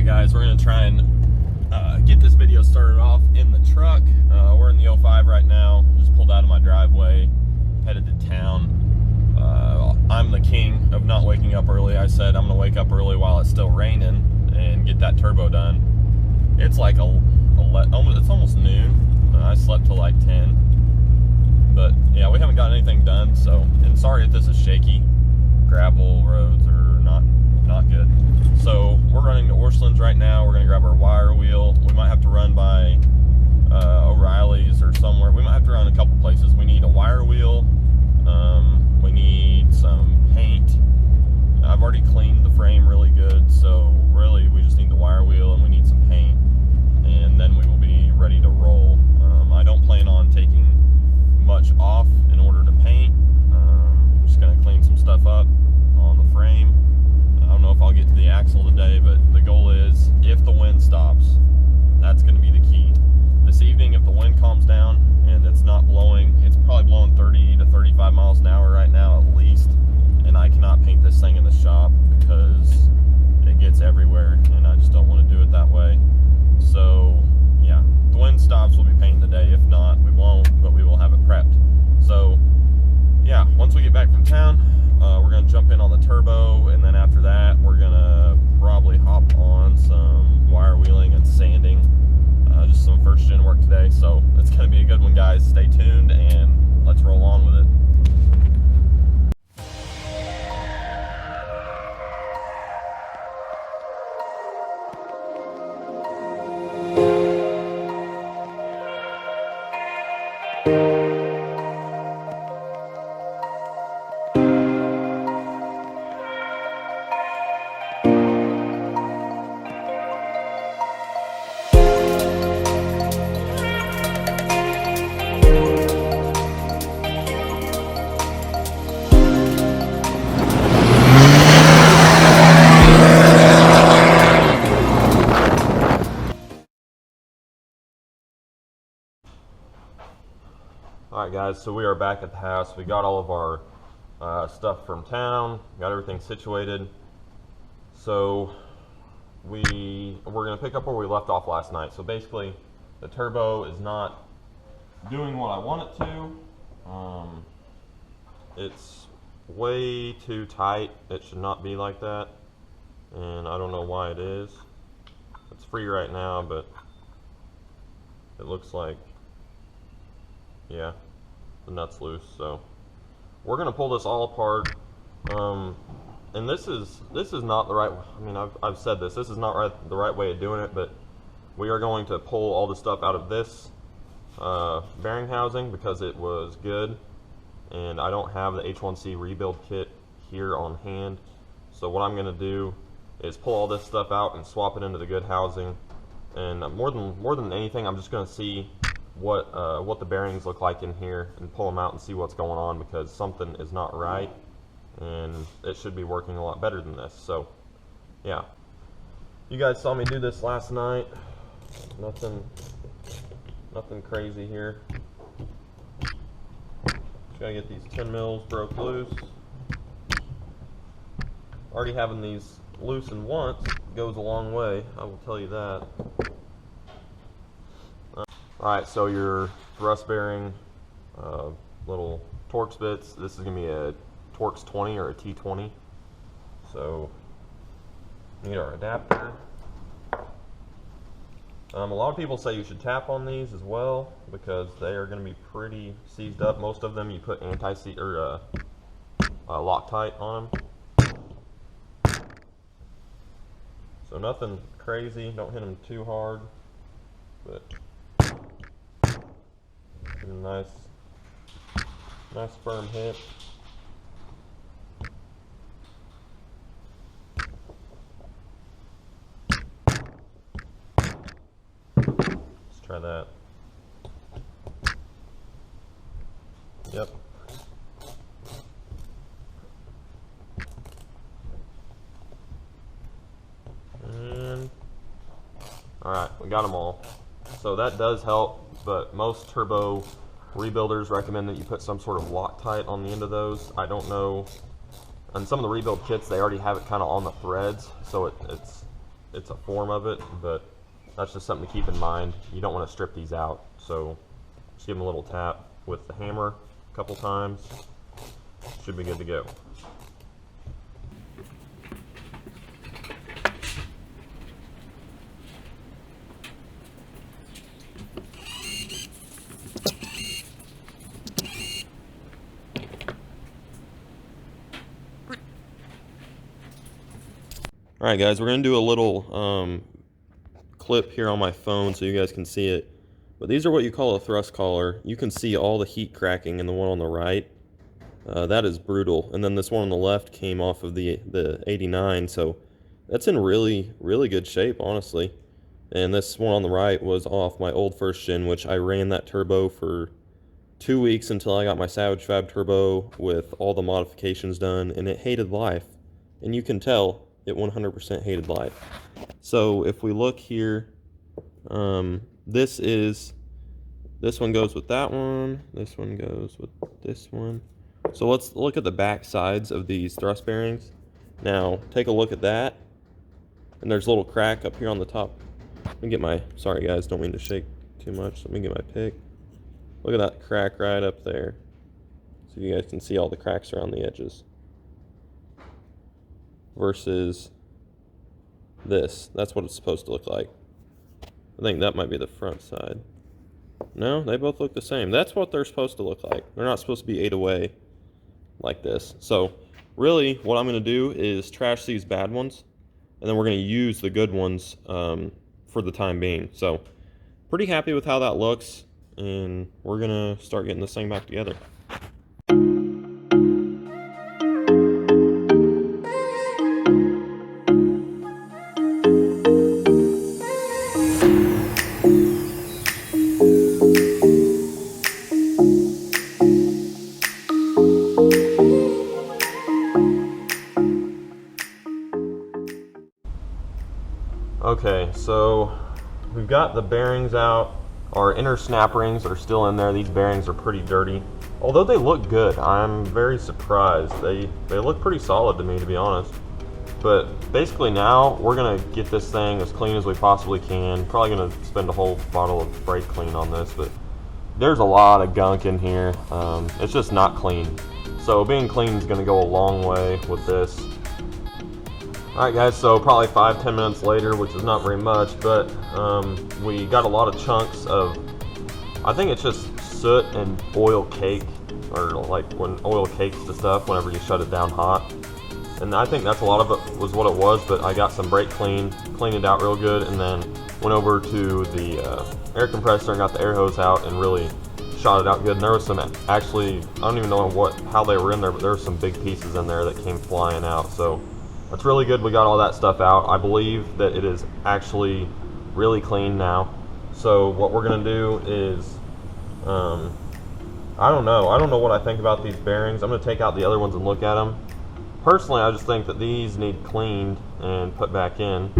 Alright guys, we're going to try and get this video started off in the truck. We're in the 05 right now, just pulled out of my driveway, headed to town. I'm the king of not waking up early. I said I'm going to wake up early while it's still raining and get that turbo done. It's like it's almost noon. I slept till like 10. But yeah, we haven't gotten anything done, so, and sorry if this is shaky. Gravel roads are not good. So we're running to Orchlands right now. We're gonna grab our wire wheel. We might have to run by O'Reilly's or somewhere. We might have to run a couple places. We need a wire wheel. We need some paint. I've already cleaned the frame really good, so really we just need the wire wheel and we need some paint, and then we will be ready to roll. I don't plan on taking much off in order to paint. I'm just gonna clean some stuff up on the frame. I don't know if I'll get to the axle today, but the goal is, if the wind stops, that's going to be the key. This evening, if the wind calms down and it's not blowing, it's probably blowing 30 to 35 miles an hour right now at least, and I cannot paint this thing in the shop because it gets everywhere, and I just don't want to do it that way. So yeah, if the wind stops, we'll be painting today. If not, we won't, but we will have it prepped. So yeah, once we get back from town, we're going to jump in on the turbo, and then after that we're going to probably hop on some wire wheeling and sanding, just some first gen work today. So it's going to be a good one, guys. Stay tuned and let's roll on with it. Alright guys, so we are back at the house. We got all of our stuff from town, got everything situated. So we're going to pick up where we left off last night. So basically, the turbo is not doing what I want it to. It's way too tight. It should not be like that, and I don't know why it is. It's free right now, but it looks like, yeah, the nut's loose. So we're gonna pull this all apart, and this is not the right, I mean, I've said this is not the right way of doing it, but we are going to pull all the stuff out of this bearing housing because it was good, and I don't have the H1C rebuild kit here on hand. So what I'm gonna do is pull all this stuff out and swap it into the good housing, and more than anything, I'm just gonna see what the bearings look like in here and pull them out and see what's going on, because something is not right and it should be working a lot better than this. So yeah, you guys saw me do this last night. Nothing crazy here. Just gotta get these 10 mils broke loose. Already having these loosened once goes a long way, I will tell you that. Alright, so your thrust bearing, little Torx bits, this is going to be a Torx 20 or a T20. So, we need our adapter. A lot of people say you should tap on these as well because they are going to be pretty seized up. Most of them you put anti-seize or Loctite on them. So nothing crazy, don't hit them too hard, but nice firm hit. Let's try that. Yep. And alright, we got them all. So that does help, but most turbo rebuilders recommend that you put some sort of Loctite on the end of those. I don't know, and some of the rebuild kits, they already have it kind of on the threads, so it's it's a form of it, but that's just something to keep in mind. You don't want to strip these out, so just give them a little tap with the hammer a couple times. Should be good to go. Alright guys, we're going to do a little clip here on my phone so you guys can see it. But these are what you call a thrust collar. You can see all the heat cracking in the one on the right. That is brutal. And then this one on the left came off of the 89, so that's in really, really good shape, honestly. And this one on the right was off my old first gen, which I ran that turbo for 2 weeks until I got my Savage Fab turbo with all the modifications done, and it hated life. And you can tell it 100% hated life. So if we look here, this one goes with that one, this one goes with this one. So let's look at the back sides of these thrust bearings. Now take a look at that, and there's a little crack up here on the top. Let me get my, sorry guys, don't mean to shake too much. Let me get my pick. Look at that crack right up there. So you guys can see all the cracks around the edges. Versus this. That's what it's supposed to look like. I think that might be the front side. No, they both look the same. That's what they're supposed to look like. They're not supposed to be ate away like this. So really what I'm going to do is trash these bad ones, and then we're going to use the good ones for the time being. So pretty happy with how that looks, and we're going to start getting this thing back together. Okay, so we've got the bearings out. Our inner snap rings are still in there. These bearings are pretty dirty. Although they look good, I'm very surprised. They look pretty solid to me, to be honest. But basically now we're gonna get this thing as clean as we possibly can. Probably gonna spend a whole bottle of brake clean on this, but there's a lot of gunk in here. It's just not clean. So being clean is gonna go a long way with this. Alright guys, so probably 5-10 minutes later, which is not very much, but we got a lot of chunks of, I think it's just soot and oil cake, or like when oil cakes the stuff whenever you shut it down hot. And I think that's a lot of it was what it was, but I got some brake cleaned it out real good, and then went over to the air compressor and got the air hose out and really shot it out good. And there was some, actually, I don't even know how they were in there, but there were some big pieces in there that came flying out. So that's really good. We got all that stuff out. I believe that it is actually really clean now. So what we're gonna do is, I don't know what I think about these bearings. I'm gonna take out the other ones and look at them. Personally, I just think that these need cleaned and put back in.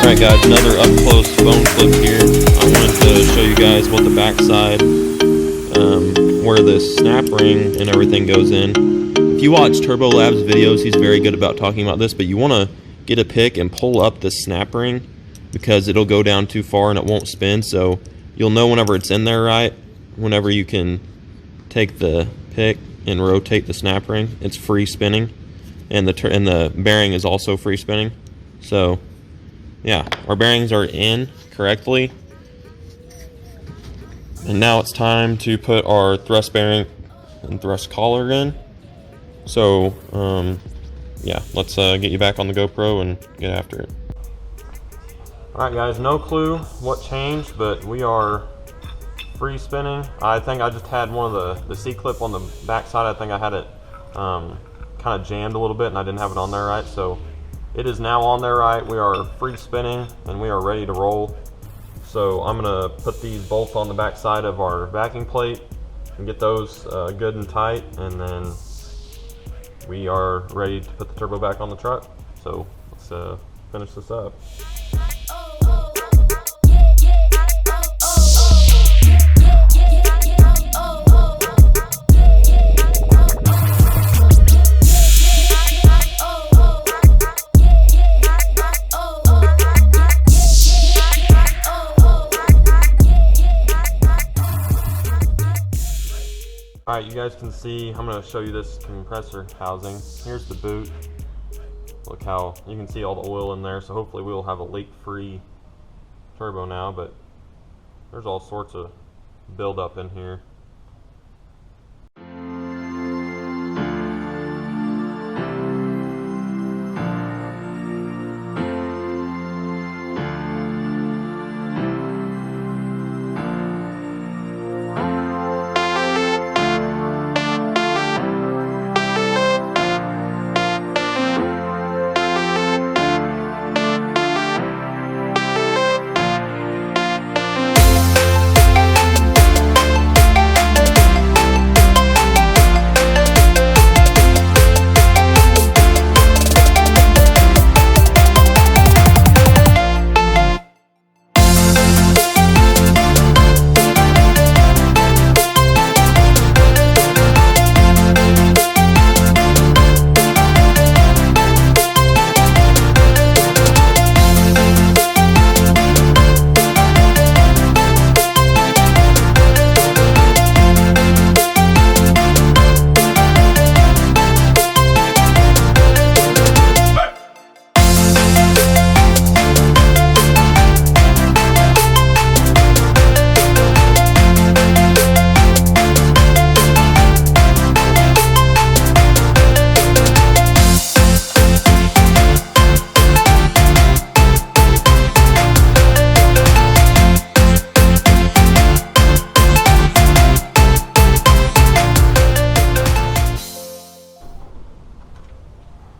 Alright guys, another up close phone clip here. I wanted to show you guys what the backside, where the snap ring and everything goes in. If you watch Turbo Lab's videos, he's very good about talking about this, but you want to get a pick and pull up the snap ring, because it'll go down too far and it won't spin. So you'll know whenever it's in there right, whenever you can take the pick and rotate the snap ring, it's free spinning, and the bearing is also free spinning. So yeah, our bearings are in correctly, and now it's time to put our thrust bearing and thrust collar in. So yeah, let's get you back on the GoPro and get after it. Alright guys, no clue what changed, but we are free spinning. I think I just had one of the C-clip on the back side. I think I had it kind of jammed a little bit and I didn't have it on there right. So it is now on there right. We are free spinning and we are ready to roll. So I'm gonna put these bolts on the back side of our backing plate and get those good and tight, and then we are ready to put the turbo back on the truck. So let's finish this up. Alright, you guys can see, I'm going to show you this compressor housing. Here's the boot. Look how, you can see all the oil in there, so hopefully we'll have a leak-free turbo now, but there's all sorts of buildup in here.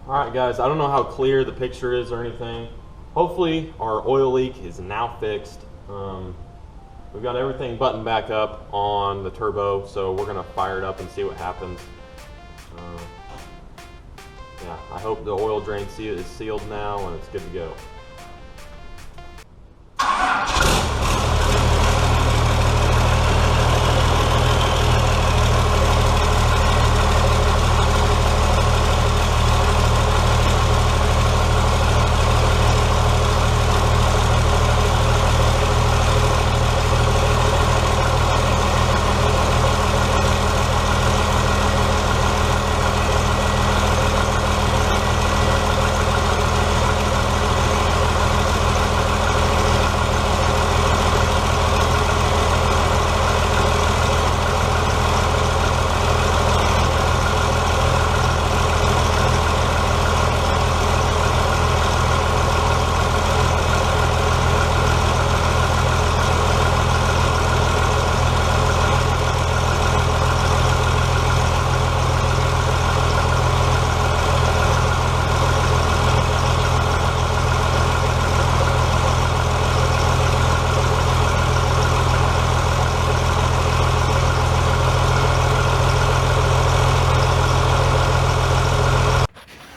Alright guys, I don't know how clear the picture is or anything. Hopefully our oil leak is now fixed. We've got everything buttoned back up on the turbo, so we're going to fire it up and see what happens. Yeah, I hope the oil drain is sealed now and it's good to go.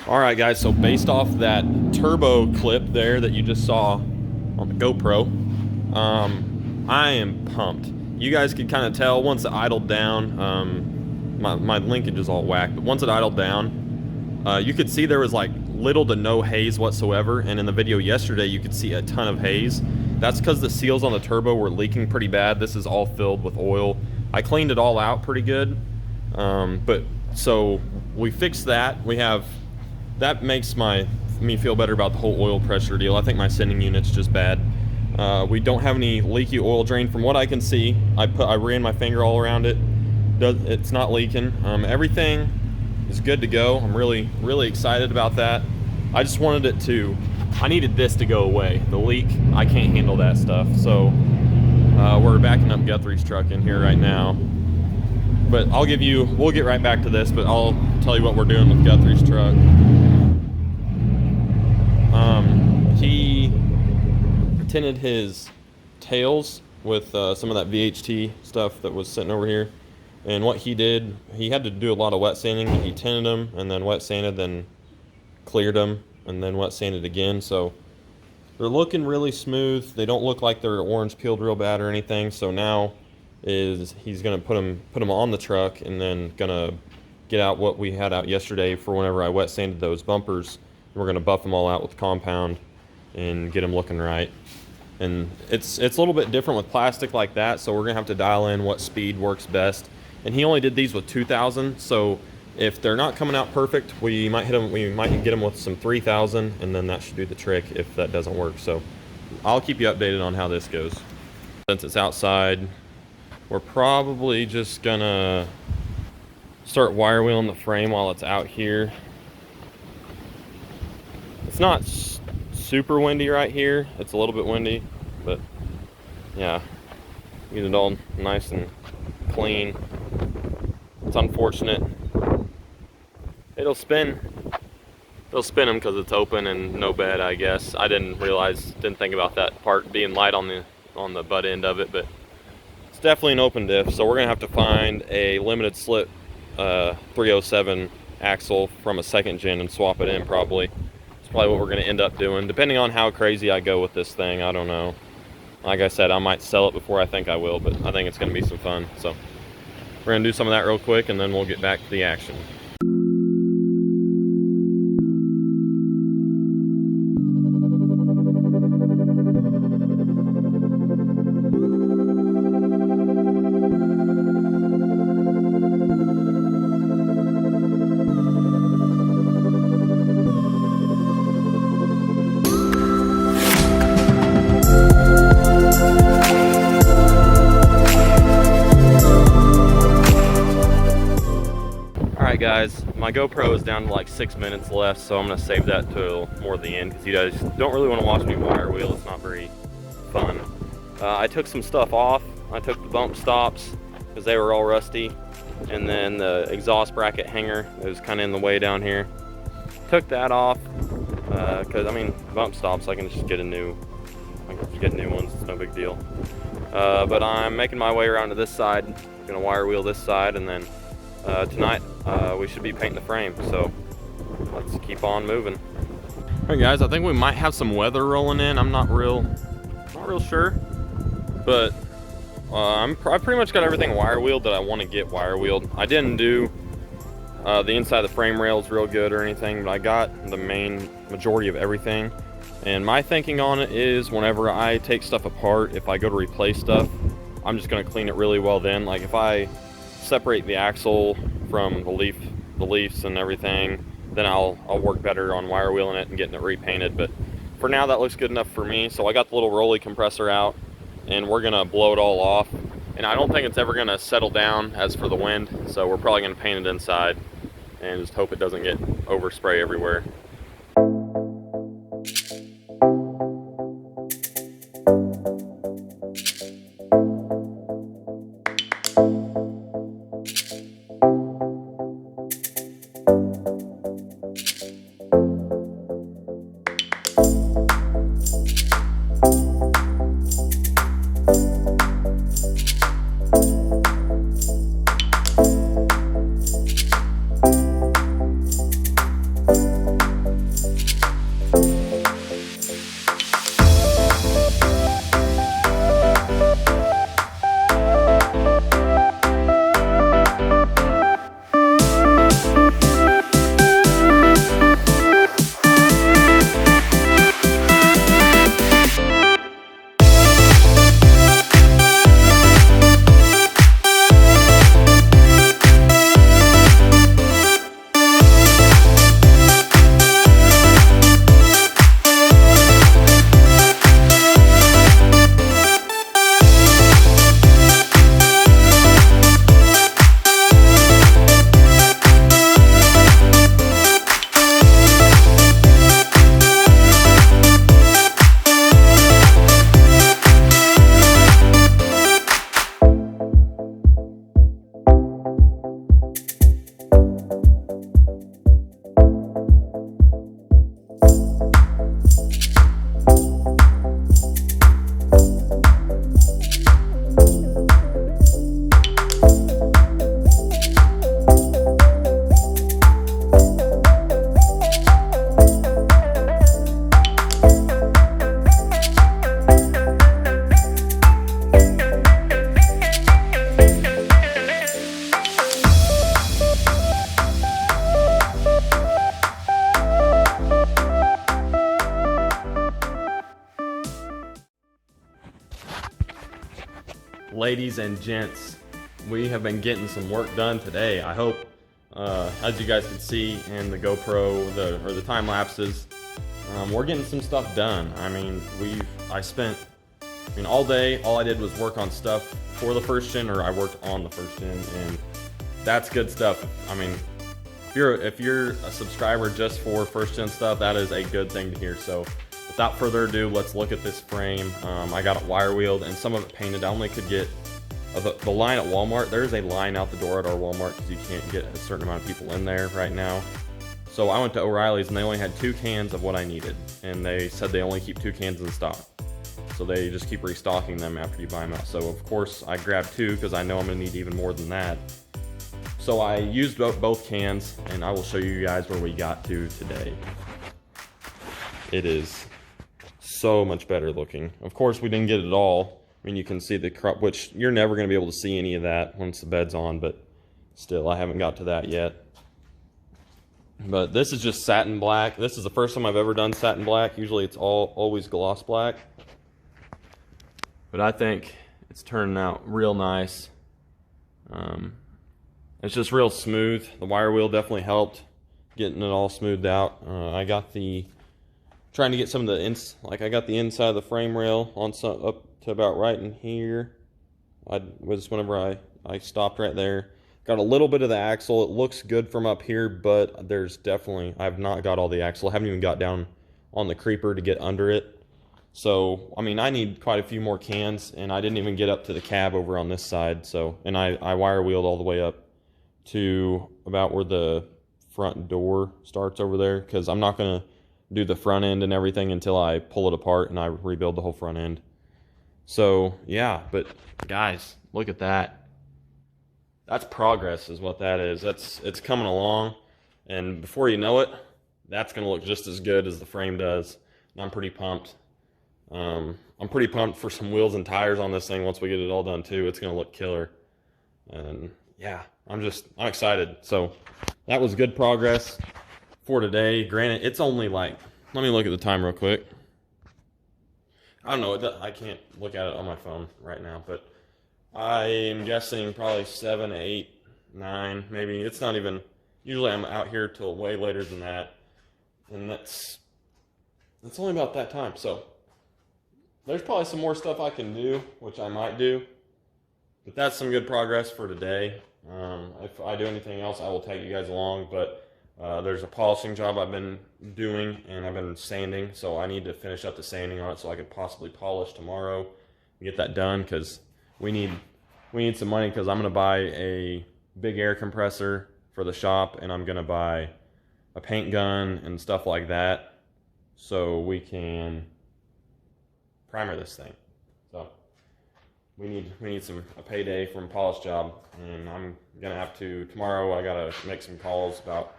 Alright guys, so based off that turbo clip there that you just saw on the GoPro, I am pumped. You guys can kind of tell once it idled down, my linkage is all whacked, but once it idled down, you could see there was like little to no haze whatsoever, and in the video yesterday you could see a ton of haze. That's because the seals on the turbo were leaking pretty bad. This is all filled with oil. I cleaned it all out pretty good, but so we fixed that. That makes me feel better about the whole oil pressure deal. I think my sending unit's just bad. We don't have any leaky oil drain from what I can see. I ran my finger all around it. It's not leaking. Everything is good to go. I'm really excited about that. I just wanted I needed this to go away. The leak, I can't handle that stuff. So we're backing up Guthrie's truck in here right now. But we'll get right back to this, but I'll tell you what we're doing with Guthrie's truck. He tinted his tails with some of that VHT stuff that was sitting over here. And what he did, he had to do a lot of wet sanding. He tinted them and then wet sanded, then cleared them and then wet sanded again. So they're looking really smooth. They don't look like they're orange peeled real bad or anything. So now he's gonna put them on the truck and then gonna get out what we had out yesterday for whenever I wet sanded those bumpers. We're gonna buff them all out with compound and get them looking right. And it's a little bit different with plastic like that, so we're gonna have to dial in what speed works best. And he only did these with 2,000, so if they're not coming out perfect, we might get them with some 3,000, and then that should do the trick if that doesn't work. So I'll keep you updated on how this goes. Since it's outside, we're probably just gonna start wire wheeling the frame while it's out here. It's not super windy right here. It's a little bit windy, but yeah, get it all nice and clean. It's unfortunate. It'll spin them because it's open and no bed, I guess. I didn't think about that part being light on the butt end of it, but it's definitely an open diff. So we're gonna have to find a limited slip 307 axle from a second gen and swap it in probably. Probably what we're going to end up doing, depending on how crazy I go with this thing. I don't know. Like I said, I might sell it before I think I will, but I think it's going to be some fun. So we're going to do some of that real quick, and then we'll get back to the action. Guys, my GoPro is down to like 6 minutes left, so I'm gonna save that till more the end because you guys don't really want to watch me wire wheel. It's not very fun. I took some stuff off. I took the bump stops because they were all rusty, and then the exhaust bracket hanger that was kind of in the way down here. Took that off because I mean bump stops I can just get new ones. It's no big deal. But I'm making my way around to this side. I'm gonna wire wheel this side, and then tonight we should be painting the frame, so let's keep on moving. All right guys, I think we might have some weather rolling in. I'm not real sure, but I pretty much got everything wire wheeled that I want to get wire wheeled. I didn't do the inside of the frame rails real good or anything, but I got the majority of everything. And my thinking on it is whenever I take stuff apart, if I go to replace stuff, I'm just going to clean it really well then. Like if I separate the axle from the leafs and everything, then I'll work better on wire wheeling it and getting it repainted. But for now that looks good enough for me. So I got the little rolly compressor out and we're gonna blow it all off, and I don't think it's ever gonna settle down as for the wind, so we're probably gonna paint it inside and just hope it doesn't get overspray everywhere. Ladies and gents, we have been getting some work done today. I hope, as you guys can see in the GoPro, the time lapses, we're getting some stuff done. I mean, all day, all I did was work on stuff for the first gen, or I worked on the first gen, and that's good stuff. I mean, if you're a subscriber just for first gen stuff, that is a good thing to hear. So without further ado, let's look at this frame. I got it wire wheeled and some of it painted. I only could get the line at Walmart. There's a line out the door at our Walmart because you can't get a certain amount of people in there right now. So I went to O'Reilly's and they only had 2 cans of what I needed. And they said they only keep 2 cans in stock. So they just keep restocking them after you buy them out. So of course I grabbed 2 because I know I'm gonna need even more than that. So I used both cans, and I will show you guys where we got to today. It is so much better looking. Of course, we didn't get it all. I mean, you can see the crop, which you're never going to be able to see any of that once the bed's on, but still, I haven't got to that yet. But this is just satin black. This is the first time I've ever done satin black. Usually it's always gloss black. But I think it's turning out real nice. It's just real smooth. The wire wheel definitely helped getting it all smoothed out. I got trying to get some of the I got the inside of the frame rail on up to about right in here. Whenever I stopped right there. Got a little bit of the axle. It looks good from up here, but I've not got all the axle. I haven't even got down on the creeper to get under it. So, I mean, I need quite a few more cans, and I didn't even get up to the cab over on this side. So, and I wire wheeled all the way up to about where the front door starts over there, because I'm not going to do the front end and everything until I pull it apart and I rebuild the whole front end. So yeah, but guys, look at that. That's progress is what that is. It's coming along, and before you know it, that's going to look just as good as the frame does. And I'm pretty pumped. I'm pretty pumped for some wheels and tires on this thing once we get it all done too. It's going to look killer. And yeah, I'm excited. So that was good progress for today. Granted, it's only let me look at the time real quick. I don't know, I can't look at it on my phone right now, but I'm guessing probably 7, 8, 9, maybe. It's not even, usually I'm out here till way later than that. And that's only about that time. So there's probably some more stuff I can do, which I might do. But that's some good progress for today. If I do anything else, I will take you guys along, but there's a polishing job I've been doing, and I've been sanding, so I need to finish up the sanding on it so I could possibly polish tomorrow and get that done, because we need some money, because I'm going to buy a big air compressor for the shop, and I'm going to buy a paint gun and stuff like that so we can primer this thing. So we need a payday from a polish job, and I'm gonna have to tomorrow. I gotta make some calls about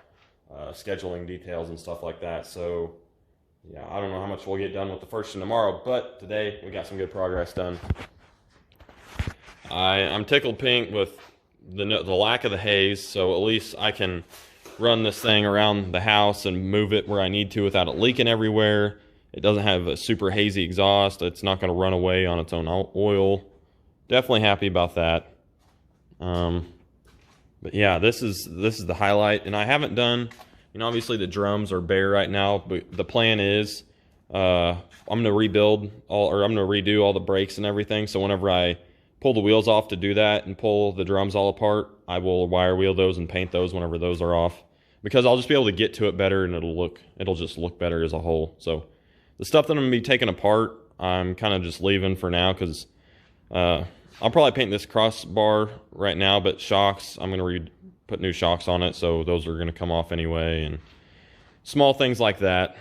scheduling details and stuff like that. So yeah, I don't know how much we'll get done with the first one tomorrow, but today we got some good progress done. I'm tickled pink with the lack of the haze, so at least I can run this thing around the house and move it where I need to without it leaking everywhere. It doesn't have a super hazy exhaust. It's not going to run away on its own oil. Definitely happy about that. But yeah, this is the highlight. And I haven't done, obviously the drums are bare right now, but the plan is I'm going to redo all the brakes and everything. So whenever I pull the wheels off to do that and pull the drums all apart, I will wire wheel those and paint those whenever those are off, because I'll just be able to get to it better, and it'll just look better as a whole. So the stuff that I'm going to be taking apart, I'm kind of just leaving for now, because I'll probably paint this crossbar right now, but shocks, I'm going to put new shocks on it, so those are going to come off anyway, and small things like that.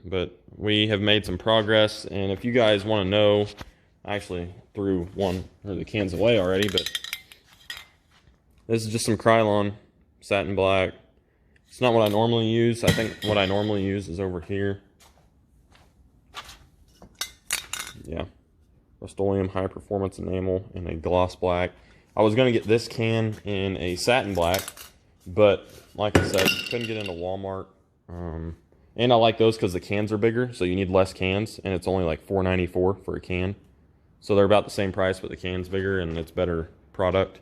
But we have made some progress, and if you guys want to know, I actually threw the cans away already, but this is just some Krylon satin black. It's not what I normally use. I think what I normally use is over here. Yeah, Rust-Oleum high performance enamel in a gloss black. I was going to get this can in a satin black, but like I said, couldn't get into Walmart. And I like those because the cans are bigger, so you need less cans, and it's only like $4.94 for a can. So they're about the same price, but the can's bigger and it's better product.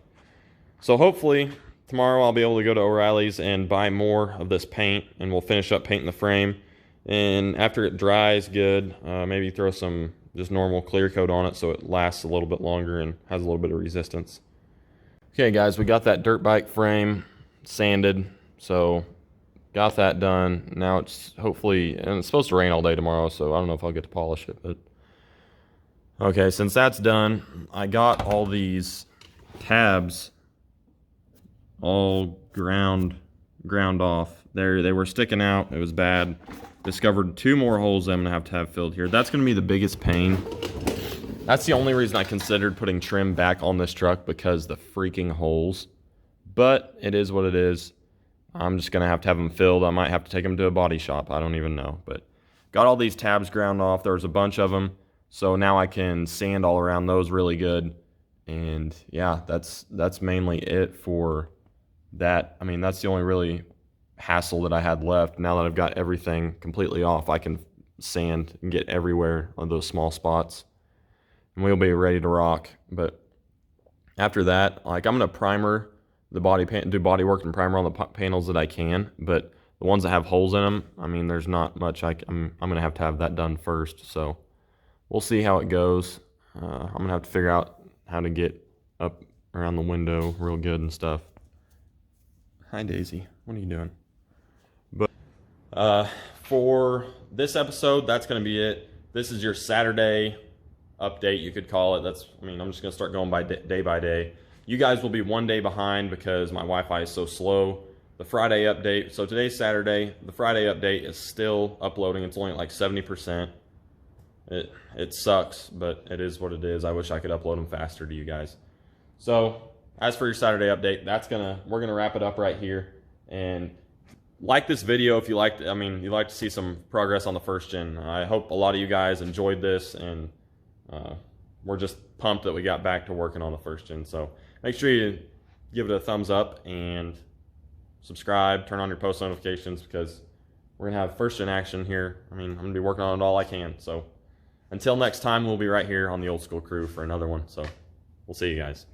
So hopefully tomorrow I'll be able to go to O'Reilly's and buy more of this paint, and we'll finish up painting the frame. And after it dries good, maybe throw some just normal clear coat on it so it lasts a little bit longer and has a little bit of resistance. Okay guys, we got that dirt bike frame sanded, so got that done. Now it's hopefully, and it's supposed to rain all day tomorrow, so I don't know if I'll get to polish it, but okay, since that's done, I got all these tabs all ground off. They were sticking out. It was bad. Discovered 2 more holes I'm gonna have to have filled here. That's gonna be the biggest pain. That's the only reason I considered putting trim back on this truck, because the freaking holes. But it is what it is. I'm just gonna have to have them filled. I might have to take them to a body shop. I don't even know. But got all these tabs ground off. There was a bunch of them. So now I can sand all around those really good. And yeah, that's mainly it for that. I mean, that's the only really hassle that I had left. Now that I've got everything completely off, I can sand and get everywhere on those small spots, and we'll be ready to rock. But after that, like, I'm gonna primer the body paint, do body work and primer on the panels that I can, but the ones that have holes in them, I mean, there's not much I'm gonna have to have that done first. So we'll see how it goes. I'm gonna have to figure out how to get up around the window real good and stuff. Hi Daisy, what are you doing? But for this episode, that's gonna be it. This is your Saturday update, you could call it. I'm just gonna start going by day by day. You guys will be 1 day behind because my Wi-Fi is so slow. The Friday update, so today's Saturday, the Friday update is still uploading. It's only at like 70%. It sucks, but it is what it is. I wish I could upload them faster to you guys. So as for your Saturday update, we're gonna wrap it up right here. And like this video if you like to see some progress on the first gen. I hope a lot of you guys enjoyed this, and we're just pumped that we got back to working on the first gen. So make sure you give it a thumbs up and subscribe, turn on your post notifications, because we're gonna have first gen action here. I'm gonna be working on it all I can. So until next time, we'll be right here on the Old School Crew for another one. So we'll see you guys.